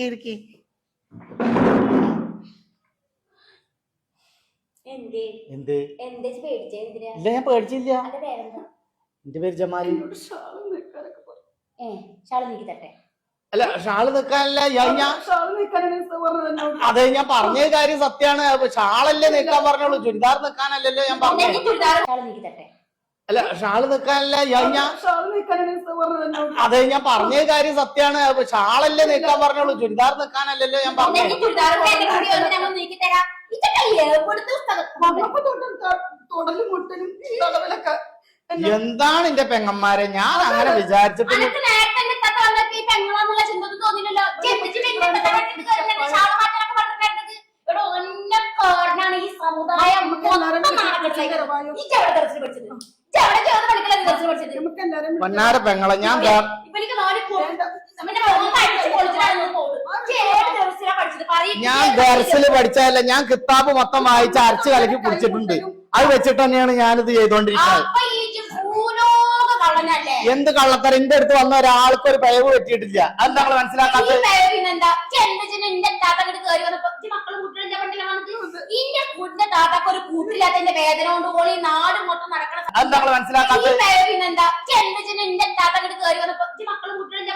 ഇരിക്കി എന്ത് ഇല്ല, ഞാൻ പേടിച്ചില്ല. എന്റെ പേര് ജമാല്. അല്ല, ഷാള് നിക്കാനല്ല അതെ, ഞാൻ പറഞ്ഞ കാര്യം സത്യാണ്. ഷാളല്ലേ നിക്കാൻ പറഞ്ഞോളൂ, ചുരിദാർ നിക്കാനല്ലല്ലോ ഞാൻ പറഞ്ഞത്. അല്ല, ഷാള് നിക്കാനല്ല അതെ, ഞാൻ പറഞ്ഞ കാര്യം സത്യാണ്. ഷാളല്ലേ നിക്കാൻ പറഞ്ഞോളൂ, ചുരിദാർ നിക്കാനല്ലല്ലോ ഞാൻ പറഞ്ഞത്. എന്താണ് എന്റെ പെങ്ങന്മാരെ, ഞാൻ അങ്ങനെ വിചാരിച്ചിട്ട് പൊന്നാര പെങ്ങളെ, ഞാൻ ദർസിൽ പഠിച്ചതല്ല, ഞാൻ കിതാബ് മൊത്തം വായിച്ച് അരച്ച് കലക്കി കുടിച്ചിട്ടുണ്ട്. അത് വെച്ചിട്ട് തന്നെയാണ് ഞാനിത് ചെയ്തോണ്ടിരിക്കുന്നത്. എന്ത് കള്ളത്തരം, എന്റെ അടുത്ത് വന്ന ഒരാൾക്ക് ഒരു പിഴവ് പറ്റിയിട്ടില്ല. അത് നമ്മൾ മനസ്സിലാക്കാത്തത്. വേദന കൊണ്ട് പോയി നാട് മൊത്തം നടക്കണം. അത് നമ്മൾ മനസ്സിലാക്കാത്തത്. മക്കളും കുട്ടികളും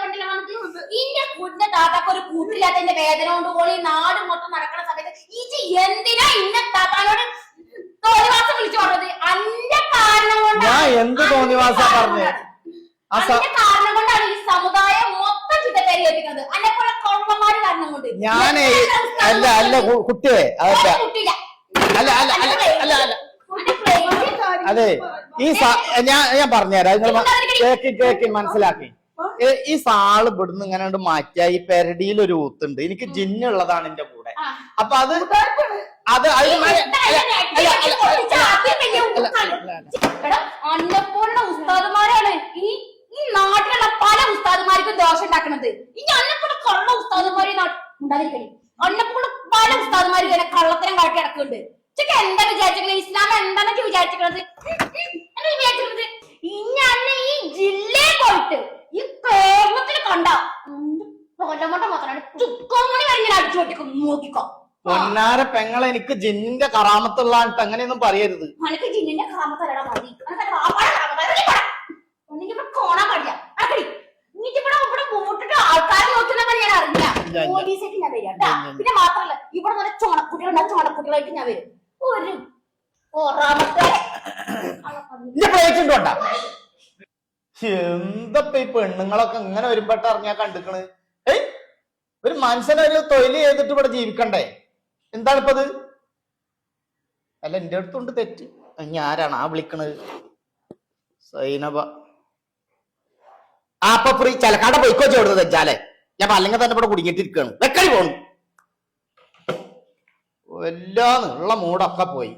താത്താക്കൊരു കൂട്ടില്ലാത്തതിന്റെ വേദന കൊണ്ട് പോയി നാട് മൊത്തം നടക്കുന്ന സമയത്ത് എന്തിനാ ഇന്ന താത്താനോട് തോന്നിവാസം വിളിച്ചു പറഞ്ഞത്? അന്റെ കാരണം കൊണ്ട്. ഞാൻ എന്ത് തോന്നിവാസാ പറഞ്ഞത്? കാരണം കൊണ്ടാണ് ഈ സമുദായം മൊത്തം ചുറ്റപ്പേരി ഏൽപ്പിക്കുന്നത്. അന്നെ പോലെ കൊള്ളമാര് കാരണം കൊണ്ട്. ഞാനേ അല്ല അല്ല കുട്ടിയെ കുട്ടിയില്ല. അല്ല അല്ല അല്ല അല്ല അല്ല അതെ, ഈ ഞാൻ പറഞ്ഞുതരാം, കേക്കി മനസ്സിലാക്കി. ഈ സാള് ഇവിടുന്ന് ഇങ്ങനെ മാറ്റിയ ഈ പെരടിയിൽ ഒരു ഊത്തുണ്ട്. എനിക്ക് ജിന്നുള്ളതാണ് എന്റെ കൂടെ. അപ്പൊ അത് അന്നപ്പോലുള്ള ഉസ്താദുമാരാണ് ഈ നാട്ടിലുള്ള പല ഉസ്താദുമാർക്കും ദോഷം ഉണ്ടാക്കുന്നത്. ഇനി അന്നപ്പോഴും കൊള്ള ഉസ്താദുമാരെ ഉണ്ടായിരിക്കും. അന്നപ്പോഴും പല ഉസ്താദുമാരും ഇങ്ങനെ കള്ളത്തരം കാട്ടി നടക്കുന്നുണ്ട്. ഇതൊക്കെ എന്താ വിചാരിച്ചിരിക്കുന്നത്? ഇസ്ലാം എന്താന്നൊക്കെ വിചാരിച്ചിരിക്കുന്നത്? ഇനി അന്ന് ഈ ജില്ലയിൽ പോയിട്ട് ഈ കേരളത്തിൽ കണ്ട കൊല്ലമോട്ട മാത്രമാണ് ചുക്കോമണി കഴിഞ്ഞാൽ അടിച്ചു പൊട്ടിക്കും. നോക്കിക്കോ പൊന്നാര പെങ്ങളെ, എനിക്ക് ജിന്നിന്റെ കറാമത്തുള്ള അങ്ങനെയൊന്നും പറയരുത്. എനിക്ക് ജിന്നിന്റെ കറാമത്തല്ലടാ മതി. കോണാൻ പാടില്ല. ഇവിടെ കൂട്ടിട്ട് ആൾക്കാരെ നോക്കുന്ന ഞാൻ അറിഞ്ഞ പോലീസേക്ക് ഞാൻ വരിക കേട്ടാ. പിന്നെ മാത്രല്ല ഇവിടെ നല്ല ചോണക്കുട്ടികളുണ്ടാവും. ചോണക്കുട്ടികളായിട്ട് ഞാൻ വരും. ഒരു എന്തപ്പ ഈ പെണ്ണുങ്ങളൊക്കെ ഇങ്ങനെ വരുമ്പോട്ട് അറിഞ്ഞാ കണ്ടിക്കണ്. ഒരു മനുഷ്യനൊരു തൊഴിൽ ചെയ്തിട്ട് ഇവിടെ ജീവിക്കണ്ടേ? എന്താണിപ്പത്? അല്ല, എന്റെ അടുത്തുണ്ട് തെറ്റ്. ആരാണ് ആ വിളിക്കണത്? സൈനബ. അപ്പൊ ഫ്രീ ചലക്കാടെ പോയിക്കോ ചോടുന്നത് വെച്ചാലേ ഞാൻ അല്ലെങ്കിൽ തന്നെ ഇവിടെ കുടുങ്ങിട്ടിരിക്കുകയാണ്. വെക്കടി പോണു. എല്ലാന്നുള്ള മൂടൊക്കെ പോയി.